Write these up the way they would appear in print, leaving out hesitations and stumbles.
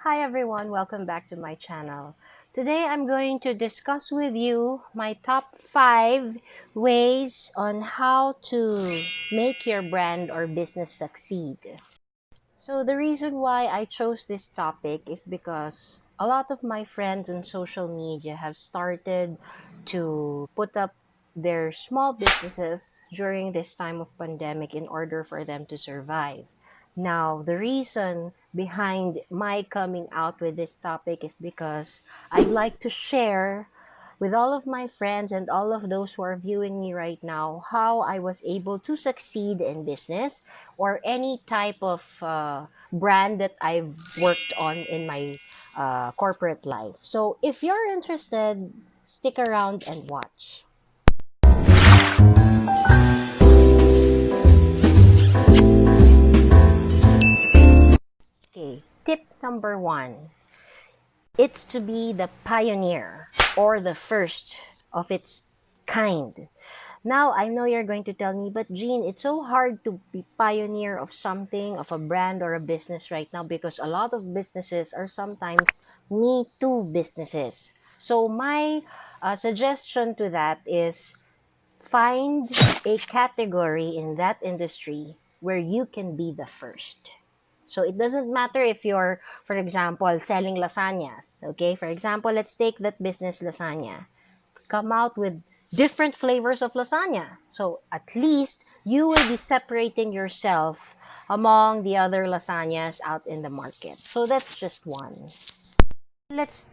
Hi everyone, welcome back to my channel. Today I'm going to discuss with you my top 5 ways on how to make your brand or business succeed. So the reason why I chose this topic is because a lot of my friends on social media have started to put up their small businesses during this time of pandemic in order for them to survive. Now, the reason behind my coming out with this topic is because I'd like to share with all of my friends and all of those who are viewing me right now how I was able to succeed in business or any type of brand that I've worked on in my corporate life. So if you're interested, stick around and watch. Okay, tip number 1. It's to be the pioneer or the first of its kind. Now, I know you're going to tell me, but Jean, it's so hard to be pioneer of something, of a brand or a business right now because a lot of businesses are sometimes me too businesses. So my suggestion to that is find a category in that industry where you can be the first. So it doesn't matter if you're, for example, selling lasagnas. Okay, for example, let's take that business lasagna. Come out with different flavors of lasagna. So at least you will be separating yourself among the other lasagnas out in the market. So that's just one. Let's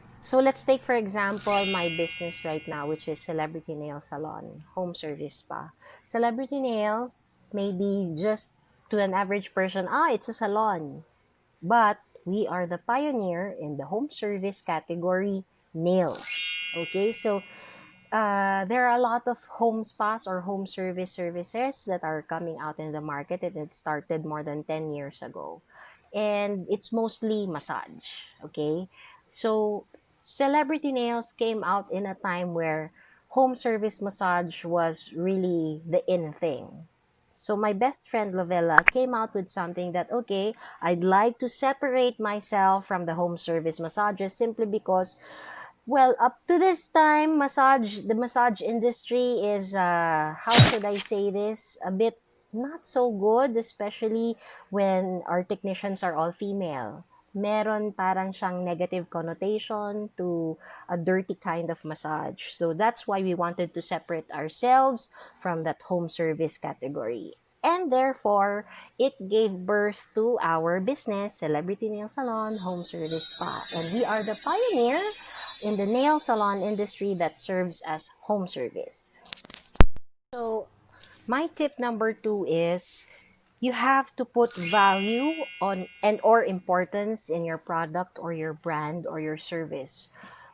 take for example my business right now, which is Celebrity Nail Salon, home service spa. Celebrity nails may be just to an average person, it's a salon. But we are the pioneer in the home service category nails. Okay, so there are a lot of home spas or home service services that are coming out in the market, and it started more than 10 years ago. And it's mostly massage. Okay, so Celebrity Nails came out in a time where home service massage was really the in thing. So my best friend Lovella came out with something that, okay, I'd like to separate myself from the home service massages simply because, well, up to this time, the massage industry is, how should I say this, a bit not so good, especially when our technicians are all female. Meron parang siyang negative connotation to a dirty kind of massage. So that's why we wanted to separate ourselves from that home service category. And therefore, it gave birth to our business, Celebrity Nail Salon, Home Service Spa. And we are the pioneer in the nail salon industry that serves as home service. So, my tip number 2 is you have to put value on and or importance in your product or your brand or your service.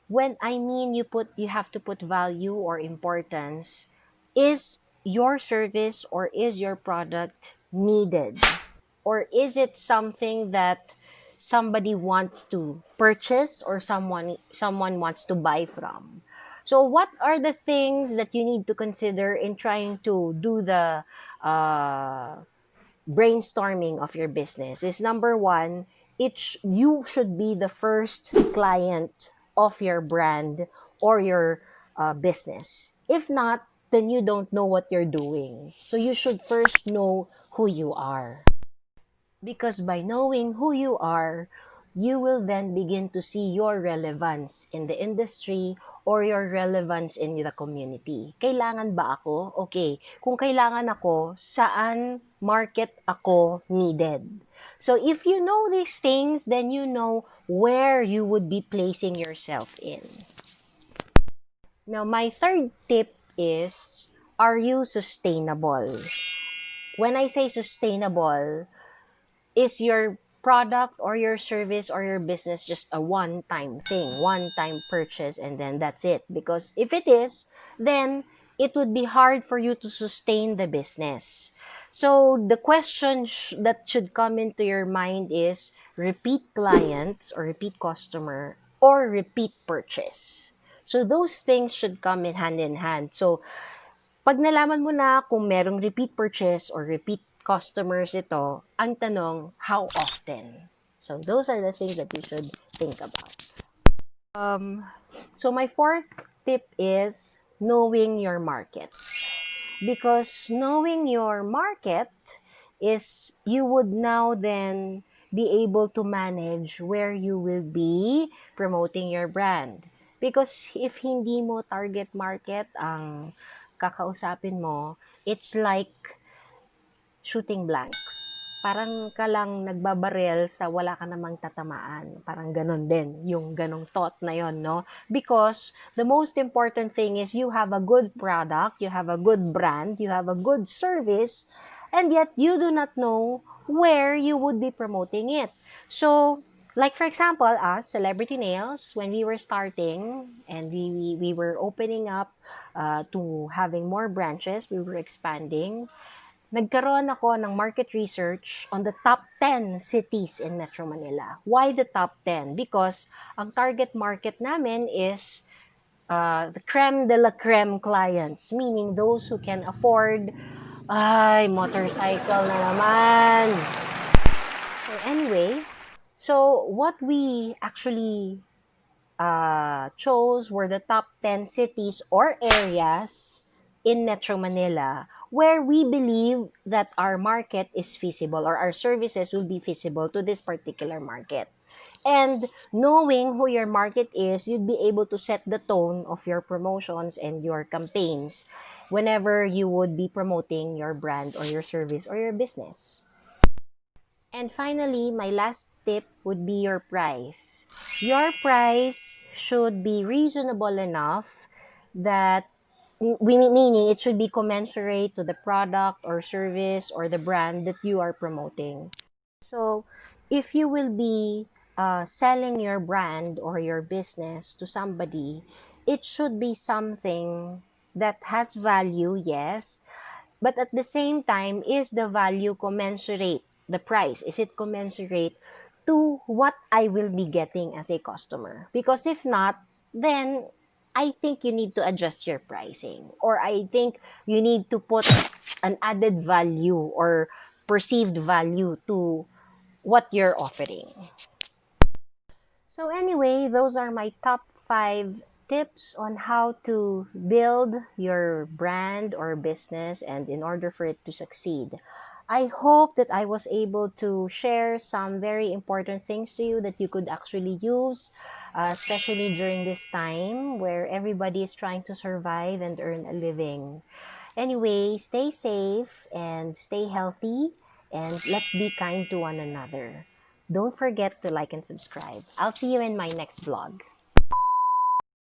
When I mean you have to put value or importance, is your service or is your product needed? Or is it something that somebody wants to purchase or someone wants to buy from? So what are the things that you need to consider in trying to do the uh, brainstorming of your business? Is number one, you should be the first client of your brand or your business. If not, then you don't know what you're doing. So you should first know who you are. Because by knowing who you are, you will then begin to see your relevance in the industry or your relevance in the community. Kailangan ba ako? Okay. Kung kailangan ako, saan market ako needed? So if you know these things, then you know where you would be placing yourself in. Now, my third tip is, are you sustainable? When I say sustainable, is your product or your service or your business just a one-time thing, one-time purchase, and then that's it? Because if it is, then it would be hard for you to sustain the business. So the question that should come into your mind is repeat clients or repeat customer or repeat purchase. So those things should come in hand. So pag nalaman mo na kung merong repeat purchase or repeat customers ito, ang tanong, how often? So those are the things that you should think about. So my fourth tip is knowing your market. Because knowing your market is you would now then be able to manage where you will be promoting your brand. Because if hindi mo target market ang kakausapin mo, it's like shooting blanks. Parang ka lang nagbabarel sa wala ka namang tatamaan. Parang ganon din, yung ganong thought na yon, no? Because the most important thing is you have a good product, you have a good brand, you have a good service, and yet you do not know where you would be promoting it. So, like for example, us, Celebrity Nails, when we were starting and we were opening up to having more branches, we were expanding, nagkaroon ako ng market research on the top 10 cities in Metro Manila. Why the top 10? Because ang target market namin is the creme de la creme clients, meaning those who can afford, ay, motorcycle na naman. So anyway, so what we actually chose were the top 10 cities or areas in Metro Manila where we believe that our market is feasible or our services will be feasible to this particular market. And knowing who your market is, you'd be able to set the tone of your promotions and your campaigns whenever you would be promoting your brand or your service or your business. And finally, my last tip would be your price. Your price should be reasonable enough that meaning it should be commensurate to the product or service or the brand that you are promoting. So, if you will be selling your brand or your business to somebody, it should be something that has value, yes, but at the same time, is the value commensurate? The price, is it commensurate to what I will be getting as a customer? Because if not, then I think you need to adjust your pricing, or I think you need to put an added value or perceived value to what you're offering. So anyway, those are my top 5 tips on how to build your brand or business and in order for it to succeed. I hope that I was able to share some very important things to you that you could actually use, especially during this time where everybody is trying to survive and earn a living. Anyway, stay safe and stay healthy, and let's be kind to one another. Don't forget to like and subscribe. I'll see you in my next vlog.